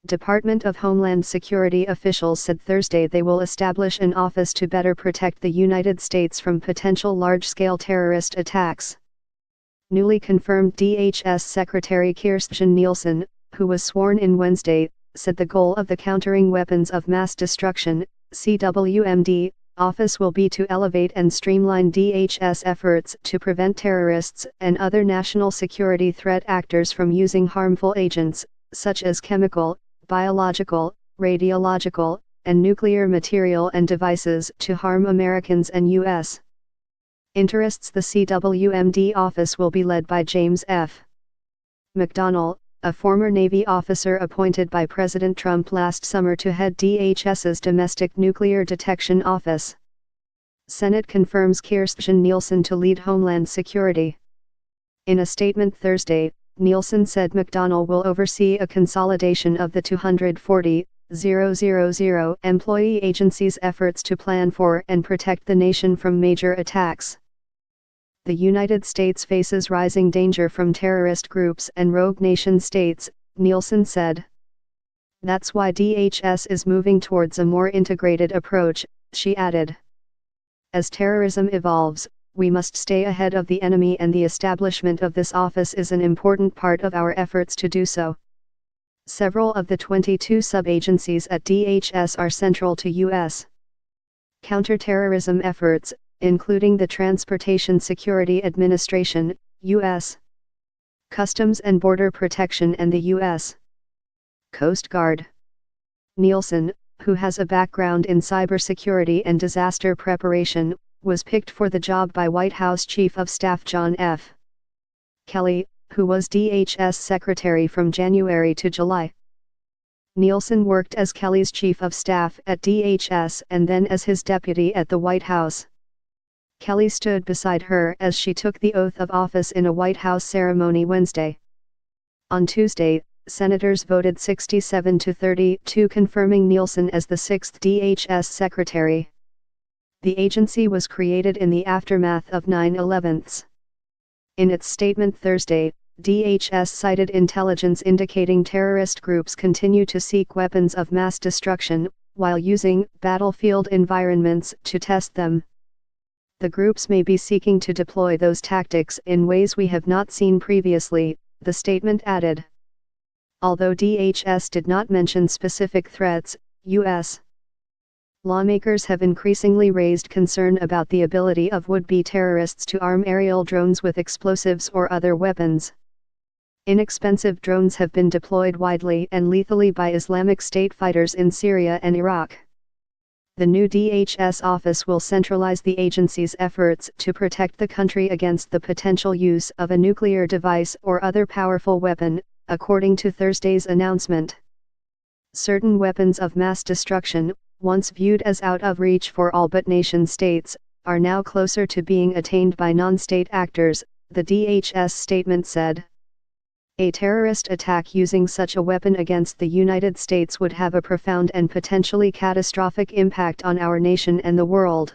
Department of Homeland Security officials said Thursday they will establish an office to better protect the United States from potential large-scale terrorist attacks. Newly confirmed DHS Secretary Kirstjen Nielsen, who was sworn in Wednesday, said the goal of the Countering Weapons of Mass Destruction, CWMD, office will be to elevate and streamline DHS efforts to prevent terrorists and other national security threat actors from using harmful agents, such as chemical, biological, radiological, and nuclear material and devices to harm Americans and U.S. interests. The CWMD office will be led by James F. McDonnell, a former Navy officer appointed by President Trump last summer to head DHS's Domestic Nuclear Detection Office. Senate confirms Kirstjen Nielsen to lead Homeland Security. In a statement Thursday, Nielsen said McDonnell will oversee a consolidation of the 240,000 employee agency's efforts to plan for and protect the nation from major attacks. The United States faces rising danger from terrorist groups and rogue nation-states, Nielsen said. That's why DHS is moving towards a more integrated approach, she added. As terrorism evolves, we must stay ahead of the enemy, and the establishment of this office is an important part of our efforts to do so. Several of the 22 sub-agencies at DHS are central to U.S. counterterrorism efforts, including the Transportation Security Administration, U.S. Customs and Border Protection, and the U.S. Coast Guard. Nielsen, who has a background in cybersecurity and disaster preparation, was picked for the job by White House Chief of Staff John F. Kelly, who was DHS Secretary from January to July. Nielsen worked as Kelly's Chief of Staff at DHS and then as his deputy at the White House. Kelly stood beside her as she took the oath of office in a White House ceremony Wednesday. On Tuesday, senators voted 67 to 32 confirming Nielsen as the sixth DHS secretary. The agency was created in the aftermath of 9/11. In its statement Thursday, DHS cited intelligence indicating terrorist groups continue to seek weapons of mass destruction, while using battlefield environments to test them. The groups may be seeking to deploy those tactics in ways we have not seen previously, the statement added. Although DHS did not mention specific threats, U.S. lawmakers have increasingly raised concern about the ability of would-be terrorists to arm aerial drones with explosives or other weapons. Inexpensive drones have been deployed widely and lethally by Islamic State fighters in Syria and Iraq. The new DHS office will centralize the agency's efforts to protect the country against the potential use of a nuclear device or other powerful weapon, according to Thursday's announcement. Certain weapons of mass destruction, once viewed as out of reach for all but nation-states, are now closer to being attained by non-state actors, the DHS statement said. A terrorist attack using such a weapon against the United States would have a profound and potentially catastrophic impact on our nation and the world.